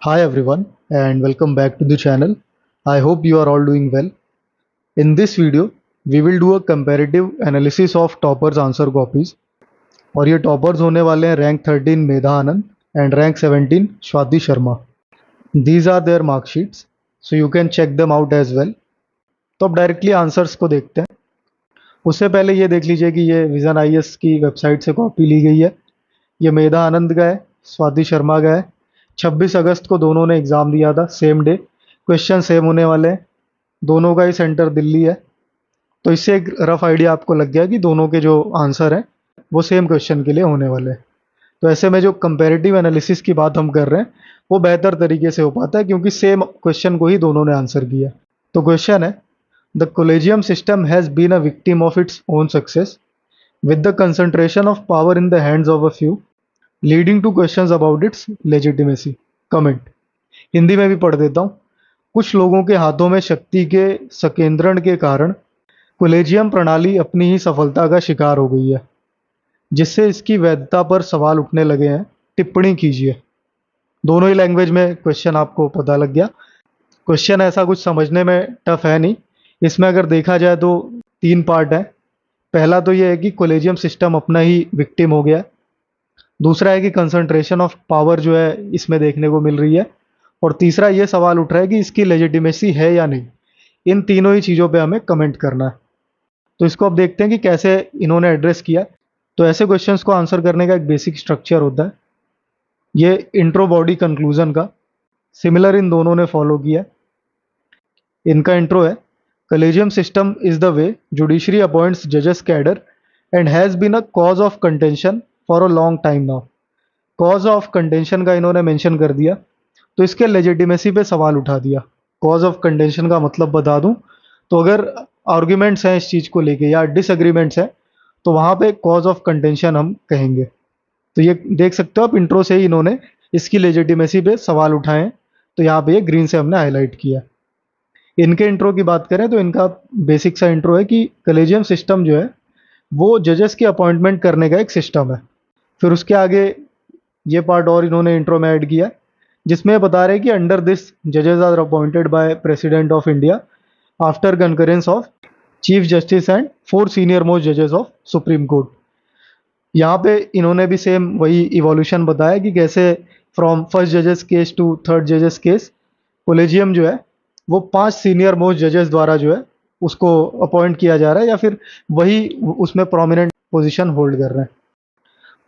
Hi everyone and welcome back to the channel. I hope you are all doing well. In this video, we will do a comparative analysis of toppers answer copies. और ये toppers होने वाले हैं rank 13 Medha Anand and rank 17 Swati Sharma. These are their mark sheets, so you can check them out as well. तो अब directly answers को देखते हैं. उससे पहले ये देख लीजिए कि ये विजन आईएएस की वेबसाइट से कॉपी ली गई है. ये मेधा आनंद का है, स्वाति शर्मा का है. 26 अगस्त को दोनों ने एग्ज़ाम दिया था, सेम डे. क्वेश्चन सेम होने वाले हैं. दोनों का ही सेंटर दिल्ली है. तो इससे एक रफ आइडिया आपको लग गया कि दोनों के जो आंसर हैं वो सेम क्वेश्चन के लिए होने वाले हैं. तो ऐसे में जो कंपैरेटिव एनालिसिस की बात हम कर रहे हैं वो बेहतर तरीके से हो पाता है क्योंकि सेम क्वेश्चन को ही दोनों ने आंसर किया. तो क्वेश्चन है, the collegium system has been a victim of its own success with the concentration of power in the hands of a few, leading to questions about its legitimacy. Comment. Hindi में भी पढ़ देता हूँ. कुछ लोगों के हाथों में शक्ति के संकेंद्रण के कारण कॉलेजियम प्रणाली अपनी ही सफलता का शिकार हो गई है, जिससे इसकी वैधता पर सवाल उठने लगे हैं. टिप्पणी कीजिए. दोनों ही लैंग्वेज में क्वेश्चन आपको पता लग गया. क्वेश्चन ऐसा कुछ समझने में टफ है नहीं. इसमें अगर देखा जाए तो 3 पार्ट है. पहला तो ये है कि कॉलेजियम सिस्टम अपना ही विक्टिम हो गया. दूसरा है कि कंसंट्रेशन ऑफ पावर जो है इसमें देखने को मिल रही है. और तीसरा ये सवाल उठ रहा है कि इसकी लेजिटिमेसी है या नहीं. इन तीनों ही चीज़ों पे हमें कमेंट करना है. तो इसको अब देखते हैं कि कैसे इन्होंने एड्रेस किया. तो ऐसे क्वेश्चंस को आंसर करने का एक बेसिक स्ट्रक्चर होता है. ये इंट्रो बॉडी कंक्लूजन का सिमिलर इन दोनों ने फॉलो किया. इनका इंट्रो है, Collegium system is the way judiciary appoints judges cadre and has been a cause of contention for a long time now. Cause of contention का इन्होंने mention कर दिया, तो इसके लेजिटिमेसी पे सवाल उठा दिया. Cause of contention का मतलब बता दूं तो अगर आर्ग्यूमेंट्स हैं इस चीज़ को लेके या डिसएग्रीमेंट्स हैं तो वहाँ पे cause of contention हम कहेंगे. तो ये देख सकते हो आप, इंट्रो से ही इन्होंने इसकी लेजिटिमेसी पे सवाल उठाए हैं. तो यहाँ पे ये ग्रीन से हमने हाईलाइट किया. इनके इंट्रो की बात करें तो इनका बेसिक सा इंट्रो है कि कॉलेजियम सिस्टम जो है वो जजेस की अपॉइंटमेंट करने का एक सिस्टम है. फिर उसके आगे ये पार्ट और इन्होंने इंट्रो में ऐड किया जिसमें बता रहे हैं कि अंडर दिस जजेस are appointed by President of India after concurrence of Chief Justice and 4 senior most जजेस ऑफ सुप्रीम कोर्ट. यहाँ पे इन्होंने भी सेम वही इवोल्यूशन बताया कि कैसे फ्रॉम फर्स्ट जजेस केस टू थर्ड जजेस केस कॉलेजियम जो है वो 5 सीनियर मोस्ट जजेस द्वारा जो है उसको अपॉइंट किया जा रहा है या फिर वही उसमें प्रोमिनेंट पोजीशन होल्ड कर रहे हैं.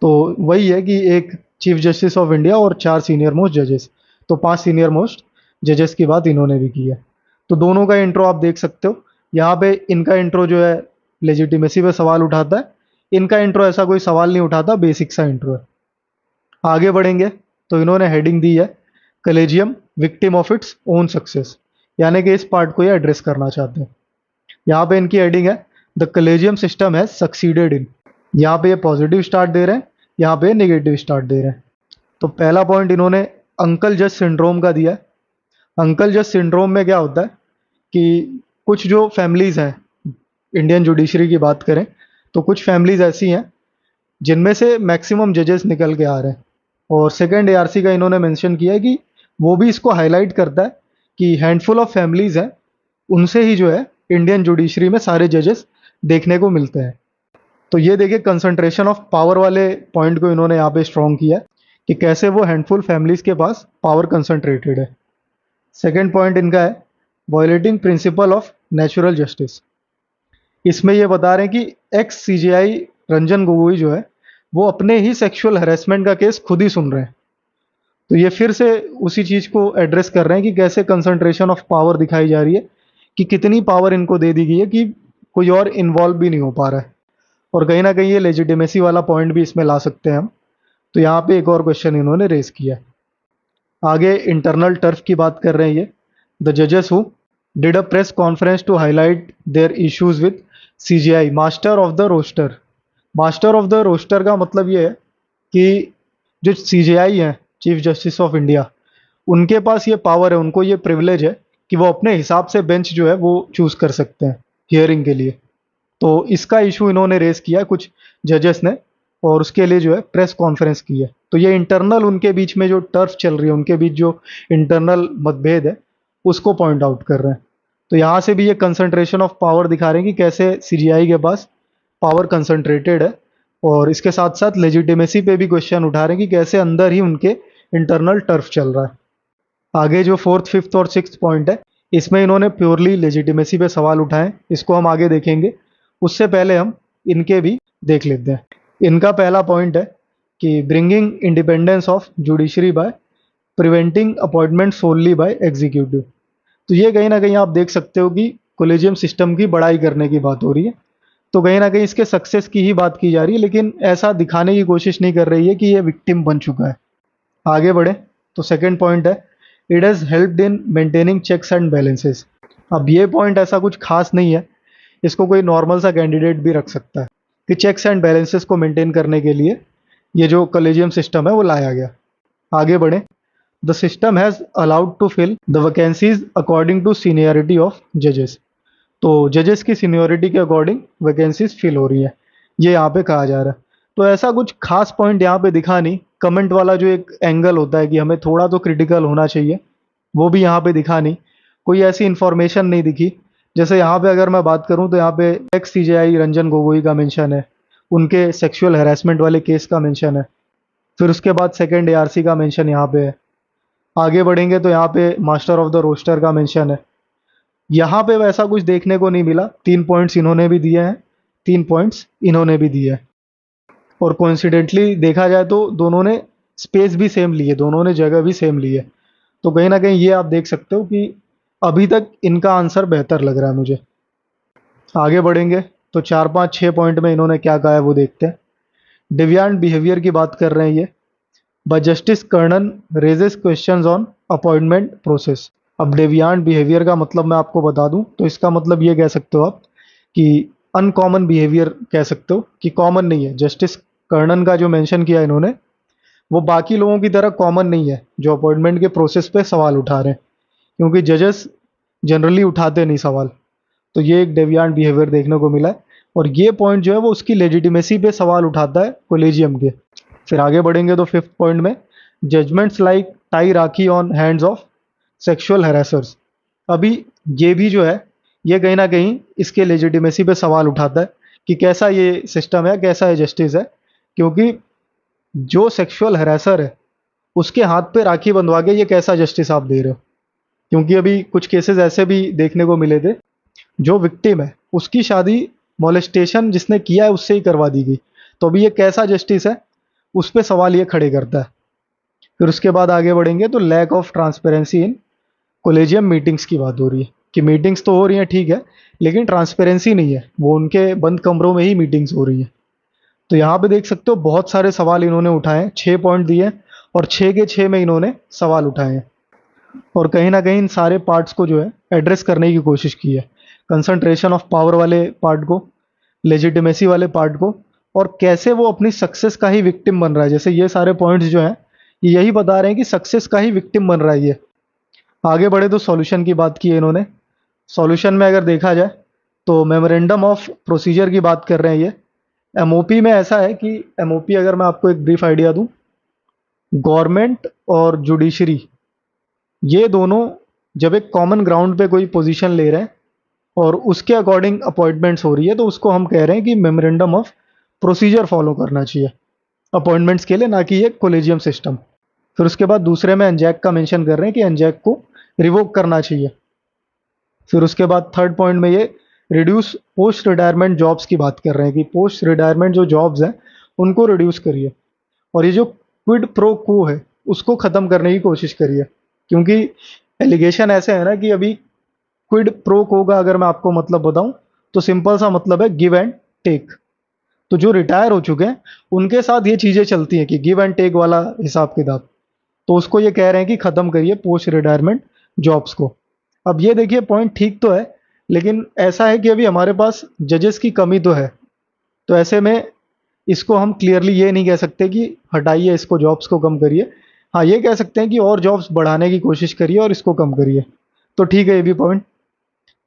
तो वही है कि एक चीफ जस्टिस ऑफ इंडिया और 4 सीनियर मोस्ट जजेस, तो 5 सीनियर मोस्ट जजेस की बात इन्होंने भी की है. तो दोनों का इंट्रो आप देख सकते हो. यहाँ पे इनका इंट्रो जो है लेजिटिमेसी पे सवाल उठाता है. इनका इंट्रो ऐसा कोई सवाल नहीं उठाता, बेसिक सा इंट्रो है. आगे बढ़ेंगे तो इन्होंने हेडिंग दी है, collegium victim of its own success, यानी कि इस पार्ट को ये एड्रेस करना चाहते हैं. यहाँ पे इनकी हेडिंग है, the collegium system has succeeded in. यहाँ पे ये पॉजिटिव स्टार्ट दे रहे हैं, यहाँ पे नेगेटिव स्टार्ट दे रहे हैं. तो पहला पॉइंट इन्होंने अंकल जज सिंड्रोम का दिया है. अंकल जज सिंड्रोम में क्या होता है कि कुछ जो फैमिलीज़ हैं, इंडियन जुडिशरी की बात करें तो कुछ फैमिलीज़ ऐसी हैं जिनमें से मैक्सिमम जजेस निकल के आ रहे हैं. और सेकेंड एआरसी का इन्होंने मेंशन किया है कि वो भी इसको हाईलाइट करता है कि हैंडफुल ऑफ फैमिलीज हैं, उनसे ही जो है इंडियन जुडिशरी में सारे जजेस देखने को मिलते हैं. तो ये देखिए कंसंट्रेशन ऑफ पावर वाले पॉइंट को इन्होंने यहाँ पे स्ट्रॉन्ग किया कि कैसे वो हैंडफुल फैमिलीज के पास पावर कंसंट्रेटेड है. सेकेंड पॉइंट इनका है, violating principle of natural justice. इसमें ये बता रहे हैं कि एक्स सीजेआई रंजन गोगोई जो है वो अपने ही सेक्सुअल हरेसमेंट का केस खुद ही सुन रहे हैं. तो ये फिर से उसी चीज़ को एड्रेस कर रहे हैं कि कैसे कंसंट्रेशन ऑफ पावर दिखाई जा रही है, कि कितनी पावर इनको दे दी गई है कि कोई और इन्वॉल्व भी नहीं हो पा रहा है. और कहीं ना कहीं ये लेजिटिमेसी वाला पॉइंट भी इसमें ला सकते हैं हम. तो यहाँ पे एक और क्वेश्चन इन्होंने रेज किया है. आगे इंटरनल टर्फ की बात कर रहे हैं ये, द जजेस who did a press conference to highlight their issues with CJI master of the roster. Master of the roster का मतलब ये है कि जो सीजीआई हैं, चीफ जस्टिस ऑफ इंडिया, उनके पास ये पावर है, उनको ये प्रिविलेज है कि वो अपने हिसाब से बेंच जो है वो चूज़ कर सकते हैं हियरिंग के लिए. तो इसका इशू इन्होंने रेस किया कुछ जजेस ने और उसके लिए जो है प्रेस कॉन्फ्रेंस की है। तो ये इंटरनल उनके बीच में जो टर्फ चल रही है, उनके बीच जो इंटरनल मतभेद है, उसको पॉइंट आउट कर रहे हैं। तो यहाँ से भी ये कंसंट्रेशन ऑफ पावर दिखा रहे हैं कि कैसे सीजीआई के पास पावर कंसंट्रेटेड है, और इसके साथ साथ लेजिटिमेसी पे भी क्वेश्चन उठा रहे हैं कि कैसे अंदर ही उनके इंटरनल टर्फ चल रहा है। आगे जो फोर्थ, फिफ्थ और सिक्स्थ पॉइंट है, इसमें इन्होंने प्योरली लेजिटिमेसी पे सवाल उठाए, इसको हम आगे देखेंगे। उससे पहले हम इनके भी देख लेते हैं। इनका पहला पॉइंट है कि bringing independence of judiciary by preventing appointment solely by executive. तो ये कहीं ना कहीं आप देख सकते हो कि कोलेजियम सिस्टम की बड़ाई करने की बात हो रही है। तो कहीं ना कहीं इसके सक्सेस की ही बात की जा रही है, लेकिन ऐसा दिखाने की कोशिश नहीं कर रही है कि ये विक्टिम बन चुका है। आगे बढ़े तो सेकंड पॉइंट है, it has helped in maintaining checks and balances. अब ये पॉइंट ऐसा कुछ खास नहीं है, इसको कोई नॉर्मल सा कैंडिडेट भी रख सकता है कि चेक्स एंड बैलेंसेस को मेंटेन करने के लिए ये जो कॉलेजियम सिस्टम है वो लाया गया। आगे बढ़े, the system has allowed to fill the vacancies according to seniority of जजेस। तो जजेस की सीनियरिटी के अकॉर्डिंग वैकेंसीज फिल हो रही है, ये यहाँ पे कहा जा रहा है। तो ऐसा कुछ खास पॉइंट यहाँ पे दिखा नहीं। कमेंट वाला जो एक एंगल होता है कि हमें थोड़ा तो क्रिटिकल होना चाहिए, वो भी यहाँ पे दिखा नहीं। कोई ऐसी इन्फॉर्मेशन नहीं दिखी। जैसे यहाँ पे अगर मैं बात करूँ तो यहाँ पे एक्स सीजेआई रंजन गोगोई का मेंशन है, उनके सेक्सुअल हैरेसमेंट वाले केस का मेंशन है। फिर उसके बाद सेकंड एआरसी का मेंशन यहाँ पे है। आगे बढ़ेंगे तो यहाँ पे मास्टर ऑफ द रोस्टर का मेंशन है। यहाँ पे वैसा कुछ देखने को नहीं मिला। 3 पॉइंट्स इन्होंने भी दिए हैं, 3 पॉइंट्स इन्होंने भी दिए हैं। और कोइंसिडेंटली देखा जाए तो दोनों ने स्पेस भी सेम ली है, दोनों ने जगह भी सेम ली है। तो कहीं ना कहीं ये आप देख सकते हो कि अभी तक इनका आंसर बेहतर लग रहा है मुझे। आगे बढ़ेंगे तो 4, 5, 6 पॉइंट में इन्होंने क्या कहा है वो देखते हैं। डिविएंट बिहेवियर की बात कर रहे हैं ये। But justice Karnan raises questions on appointment process. अब डेविएंट बिहेवियर का मतलब मैं आपको बता दूं तो इसका मतलब ये कह सकते हो आप कि अनकॉमन बिहेवियर कह सकते हो, कि कॉमन नहीं है। जस्टिस कर्णन का जो मेंशन किया इन्होंने वो बाकी लोगों की तरह कॉमन नहीं है जो अपॉइंटमेंट के प्रोसेस पे सवाल उठा रहे हैं, क्योंकि जजेस जनरली उठाते नहीं सवाल। तो ये एक डेविएंट बिहेवियर देखने को मिला है, और ये पॉइंट जो है वो उसकी लेजिटिमेसी पे सवाल उठाता है कोलेजियम के। फिर आगे बढ़ेंगे तो फिफ्थ पॉइंट में, judgments like tie rakhi on hands of sexual harassers. अभी ये भी जो है ये कहीं ना कहीं इसके लेजिटिमेसी पे सवाल उठाता है कि कैसा ये सिस्टम है, कैसा ये जस्टिस है, क्योंकि जो सेक्सुअल हैरेसर है उसके हाथ पे राखी बंधवा के ये कैसा जस्टिस आप दे रहे हो। क्योंकि अभी कुछ केसेस ऐसे भी देखने को मिले थे, जो विक्टिम है उसकी शादी मोलेस्टेशन जिसने किया है उससे ही करवा दी गई। तो अभी ये कैसा जस्टिस है, उस पर सवाल ये खड़े करता है। फिर उसके बाद आगे बढ़ेंगे तो lack of transparency in collegium meetings की बात हो रही है, कि मीटिंग्स तो हो रही हैं ठीक है, लेकिन ट्रांसपेरेंसी नहीं है, वो उनके बंद कमरों में ही मीटिंग्स हो रही हैं। तो यहाँ पे देख सकते हो बहुत सारे सवाल इन्होंने उठाए हैं, 6 पॉइंट दिए हैं, और 6 के 6 में इन्होंने सवाल उठाए हैं। और कहीं ना कहीं इन सारे पार्ट्स को जो है एड्रेस करने की कोशिश की है। कंसंट्रेशन ऑफ पावर वाले पार्ट को, लेजिटिमेसी वाले पार्ट को, और कैसे वो अपनी सक्सेस का ही विक्टिम बन रहा है। जैसे ये सारे पॉइंट्स जो हैं ये यही बता रहे हैं कि सक्सेस का ही विक्टिम बन रहा है ये। आगे बढ़े तो सॉल्यूशन की बात की है इन्होंने। सॉल्यूशन में अगर देखा जाए तो मेमोरेंडम ऑफ प्रोसीजर की बात कर रहे हैं ये। एमओपी में ऐसा है कि एमओपी, अगर मैं आपको एक ब्रीफ आइडिया दूं, गवर्नमेंट और जुडिशरी ये दोनों जब एक कॉमन ग्राउंड पे कोई पोजीशन ले रहे हैं और उसके अकॉर्डिंग अपॉइंटमेंट्स हो रही है, तो उसको हम कह रहे हैं कि मेमोरेंडम ऑफ प्रोसीजर फॉलो करना चाहिए अपॉइंटमेंट्स के लिए, ना कि ये कोलेजियम सिस्टम। फिर उसके बाद दूसरे में एनजैक का मेंशन कर रहे हैं कि एनजैक को रिवोक करना चाहिए। फिर उसके बाद थर्ड पॉइंट में ये रिड्यूस पोस्ट रिटायरमेंट जॉब्स की बात कर रहे हैं कि पोस्ट रिटायरमेंट जो जॉब्स हैं उनको रिड्यूस करिए, और ये जो क्विड प्रो को है उसको ख़त्म करने की कोशिश करिए। क्योंकि एलिगेशन ऐसे है ना कि अभी क्विड प्रो को का अगर मैं आपको मतलब बताऊं तो सिंपल सा मतलब है गिव एंड टेक। तो जो रिटायर हो चुके हैं उनके साथ ये चीज़ें चलती हैं कि गिव एंड टेक वाला हिसाब किताब। तो उसको ये कह रहे हैं कि ख़त्म करिए पोस्ट रिटायरमेंट जॉब्स को। अब ये देखिए पॉइंट ठीक तो है, लेकिन ऐसा है कि अभी हमारे पास जजेस की कमी तो है। तो ऐसे में इसको हम क्लियरली ये नहीं कह सकते कि हटाइए इसको, जॉब्स को कम करिए। हाँ, ये कह सकते हैं कि और जॉब्स बढ़ाने की कोशिश करिए और इसको कम करिए। तो ठीक है ये भी पॉइंट।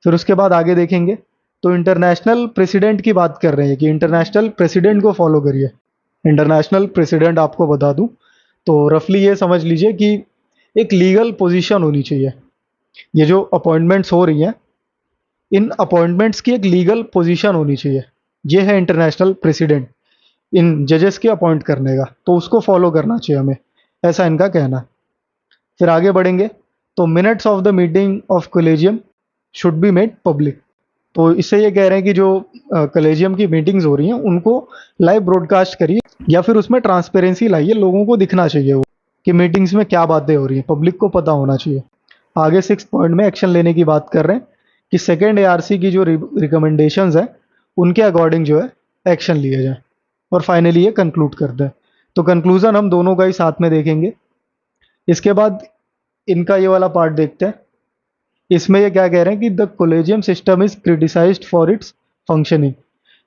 फिर उसके बाद आगे देखेंगे तो इंटरनेशनल प्रेसिडेंट की बात कर रहे हैं कि इंटरनेशनल प्रेसिडेंट को फॉलो करिए। इंटरनेशनल प्रेसिडेंट आपको बता दूं तो रफली ये समझ लीजिए कि एक लीगल पोजीशन होनी चाहिए। ये जो अपॉइंटमेंट्स हो रही हैं, इन अपॉइंटमेंट्स की एक लीगल पोजीशन होनी चाहिए। ये है इंटरनेशनल प्रेसिडेंट इन जजेस के अपॉइंट करने का, तो उसको फॉलो करना चाहिए हमें, ऐसा इनका कहना है। फिर आगे बढ़ेंगे तो minutes of the meeting of collegium should be made public. तो इससे ये कह रहे हैं कि जो कॉलेजियम की मीटिंग्स हो रही हैं उनको लाइव ब्रॉडकास्ट करिए या फिर उसमें ट्रांसपेरेंसी लाइए, लोगों को दिखना चाहिए वो कि मीटिंग्स में क्या बातें हो रही हैं, पब्लिक को पता होना चाहिए। आगे 6 पॉइंट में एक्शन लेने की बात कर रहे हैं कि सेकेंड एआरसी की जो रिकमेंडेशंस हैं उनके अकॉर्डिंग जो है एक्शन लिए जाए। और फाइनली ये कंक्लूड करते हैं। तो कंक्लूजन हम दोनों का ही साथ में देखेंगे। इसके बाद इनका ये वाला पार्ट देखते हैं। इसमें ये क्या कह रहे हैं कि the collegium system is criticised for its functioning,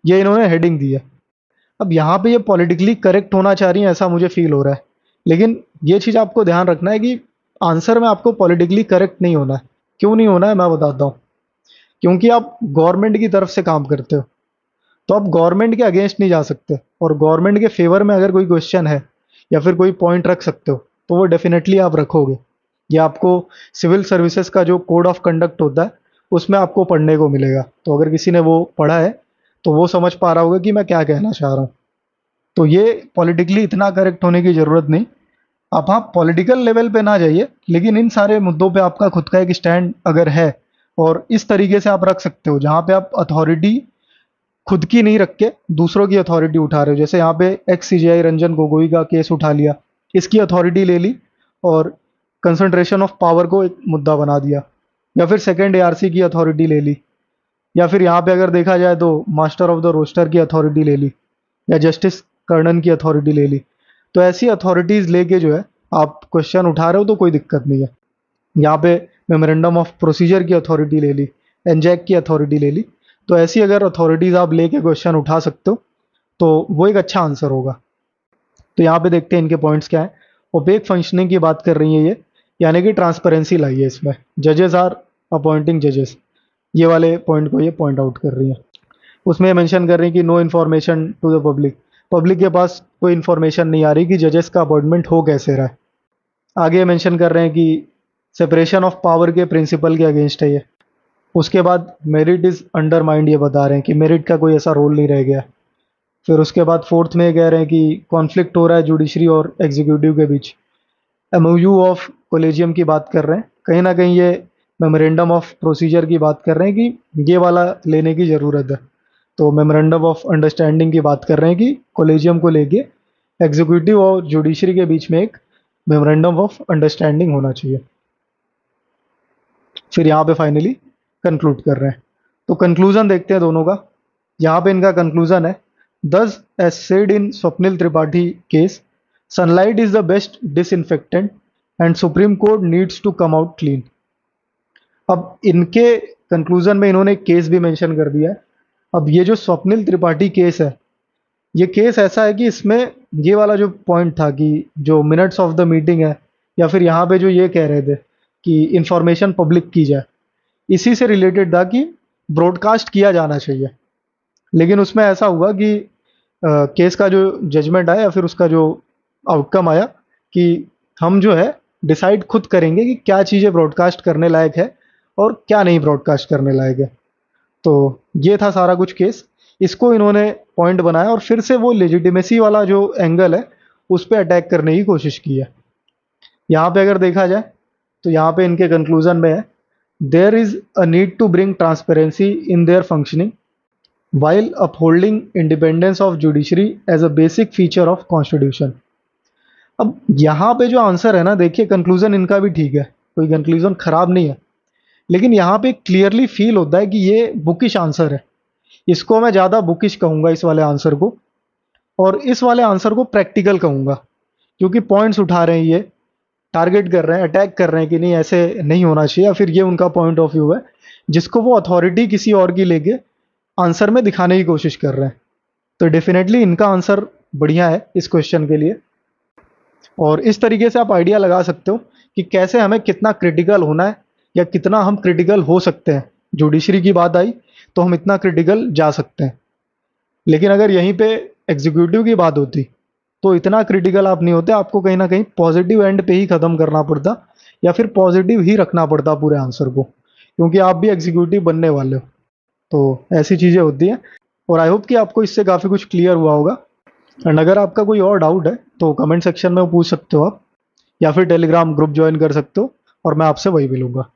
ये इन्होंने हेडिंग दी है। अब यहाँ पे ये पॉलिटिकली करेक्ट होना चाह रही है ऐसा मुझे फील हो रहा है, लेकिन ये चीज़ आपको ध्यान रखना है कि आंसर में आपको पॉलिटिकली करेक्ट नहीं होना है। क्यों नहीं होना है मैं बताता हूँ। क्योंकि आप गवर्नमेंट की तरफ से काम करते हो, तो आप गवर्नमेंट के अगेंस्ट नहीं जा सकते, और गवर्नमेंट के फेवर में अगर कोई क्वेश्चन है या फिर कोई पॉइंट रख सकते हो तो वो डेफिनेटली आप रखोगे। ये आपको सिविल सर्विसेज का जो कोड ऑफ कंडक्ट होता है उसमें आपको पढ़ने को मिलेगा। तो अगर किसी ने वो पढ़ा है तो वो समझ पा रहा होगा कि मैं क्या कहना चाह रहा हूँ। तो ये पॉलिटिकली इतना करेक्ट होने की ज़रूरत नहीं। आप हाँ पॉलिटिकल लेवल पे ना जाइए, लेकिन इन सारे मुद्दों पे आपका खुद का एक स्टैंड अगर है और इस तरीके से आप रख सकते हो जहाँ पे आप अथॉरिटी खुद की नहीं रख के दूसरों की अथॉरिटी उठा रहे हो। जैसे यहाँ पे एक्स सीजेआई रंजन गोगोई का केस उठा लिया, इसकी अथॉरिटी ले ली और कंसंट्रेशन ऑफ पावर को एक मुद्दा बना दिया, या फिर सेकेंड एआरसी की अथॉरिटी ले ली, या फिर यहाँ पे अगर देखा जाए तो मास्टर ऑफ द रोस्टर की अथॉरिटी ले ली, या जस्टिस कर्णन की अथॉरिटी ले ली। तो ऐसी अथॉरिटीज़ लेके जो है आप क्वेश्चन उठा रहे हो तो कोई दिक्कत नहीं है। यहाँ पे मेमोरेंडम ऑफ प्रोसीजर की अथॉरिटी ले ली, एनजैक की अथॉरिटी ले ली। तो ऐसी अगर अथॉरिटीज़ आप लेके क्वेश्चन उठा सकते हो तो वो एक अच्छा आंसर होगा। तो यहाँ पे देखते हैं इनके पॉइंट्स क्या है। ओपेक फंक्शनिंग की बात कर रही है ये, यानी कि ट्रांसपेरेंसी लाई है इसमें। जजेस आर अपॉइंटिंग जजेस, ये वाले पॉइंट को ये पॉइंट आउट कर रही है। उसमें मेंशन कर रही है कि no information to the public, public के पास कोई इन्फॉर्मेशन नहीं आ रही कि जजेस का अपॉइंटमेंट हो कैसे रहा है। आगे मेंशन कर रहे हैं कि सेपरेशन ऑफ पावर के प्रिंसिपल के अगेंस्ट है ये। उसके बाद मेरिट इज़ अंडरमाइंड, ये बता रहे हैं कि मेरिट का कोई ऐसा रोल नहीं रह गया। फिर उसके बाद फोर्थ में कह रहे हैं कि कॉन्फ्लिक्ट हो रहा है जुडिशरी और एग्जीक्यूटिव के बीच। एमओयू ऑफ कॉलेजियम की बात कर रहे हैं, कहीं ना कहीं ये मेमोरेंडम ऑफ प्रोसीजर की बात कर रहे हैं कि ये वाला लेने की ज़रूरत है। तो मेमोरेंडम ऑफ अंडरस्टैंडिंग की बात कर रहे हैं कि कॉलेजियम को लेके एग्जीक्यूटिव और जुडिशरी के बीच में एक मेमोरेंडम ऑफ अंडरस्टैंडिंग होना चाहिए। फिर यहाँ पे फाइनली कंक्लूड कर रहे हैं। तो कंक्लूजन देखते हैं दोनों का। यहाँ पे इनका कंक्लूजन है, thus as said in Swapnil Tripathi case, sunlight is the best disinfectant and Supreme Court needs to come out clean. अब इनके कंक्लूजन में इन्होंने एक केस भी मेंशन कर दिया है। अब ये जो स्वप्निल त्रिपाठी केस है, ये केस ऐसा है कि इसमें ये वाला जो पॉइंट था कि जो मिनट्स ऑफ द मीटिंग है, या फिर यहाँ पे जो ये कह रहे थे कि इंफॉर्मेशन पब्लिक की जाए, इसी से रिलेटेड था कि ब्रॉडकास्ट किया जाना चाहिए। लेकिन उसमें ऐसा हुआ कि केस का जो जजमेंट आया या फिर उसका जो आउटकम आया कि हम जो है डिसाइड खुद करेंगे कि क्या चीज़ें ब्रॉडकास्ट करने लायक है और क्या नहीं ब्रॉडकास्ट करने लायक है। तो ये था सारा कुछ केस। इसको इन्होंने पॉइंट बनाया और फिर से वो लेजिटिमेसी वाला जो एंगल है उस पर अटैक करने की कोशिश की है। यहाँ पे अगर देखा जाए तो यहाँ पे इनके कंक्लूजन में है, there is a need to bring transparency in their functioning while upholding independence of judiciary as a basic feature of constitution। अब यहाँ पे जो आंसर है ना, देखिए कंक्लूजन इनका भी ठीक है, कोई कंक्लूजन खराब नहीं है, लेकिन यहाँ पे क्लियरली फील होता है कि ये बुकिश आंसर है। इसको मैं ज़्यादा बुकिश कहूँगा इस वाले आंसर को, और इस वाले आंसर को प्रैक्टिकल कहूँगा, क्योंकि पॉइंट्स उठा रहे हैं, ये टारगेट कर रहे हैं, अटैक कर रहे हैं कि नहीं ऐसे नहीं होना चाहिए, या फिर ये उनका पॉइंट ऑफ व्यू है जिसको वो अथॉरिटी किसी और की लेके आंसर में दिखाने की कोशिश कर रहे हैं। तो डेफिनेटली इनका आंसर बढ़िया है इस क्वेश्चन के लिए। और इस तरीके से आप आइडिया लगा सकते हो कि कैसे हमें कितना क्रिटिकल होना है या कितना हम क्रिटिकल हो सकते हैं। जुडिशरी की बात आई तो हम इतना क्रिटिकल जा सकते हैं, लेकिन अगर यहीं पे एग्जीक्यूटिव की बात होती तो इतना क्रिटिकल आप नहीं होते, आपको कहीं ना कहीं पॉजिटिव एंड पे ही ख़त्म करना पड़ता या फिर पॉजिटिव ही रखना पड़ता पूरे आंसर को, क्योंकि आप भी एग्जीक्यूटिव बनने वाले हो। तो ऐसी चीज़ें होती हैं। और आई होप कि आपको इससे काफ़ी कुछ क्लियर हुआ होगा। एंड अगर आपका कोई और डाउट है तो कमेंट सेक्शन में पूछ सकते हो आप, या फिर टेलीग्राम ग्रुप ज्वाइन कर सकते हो और मैं आपसे वही मिलूंगा।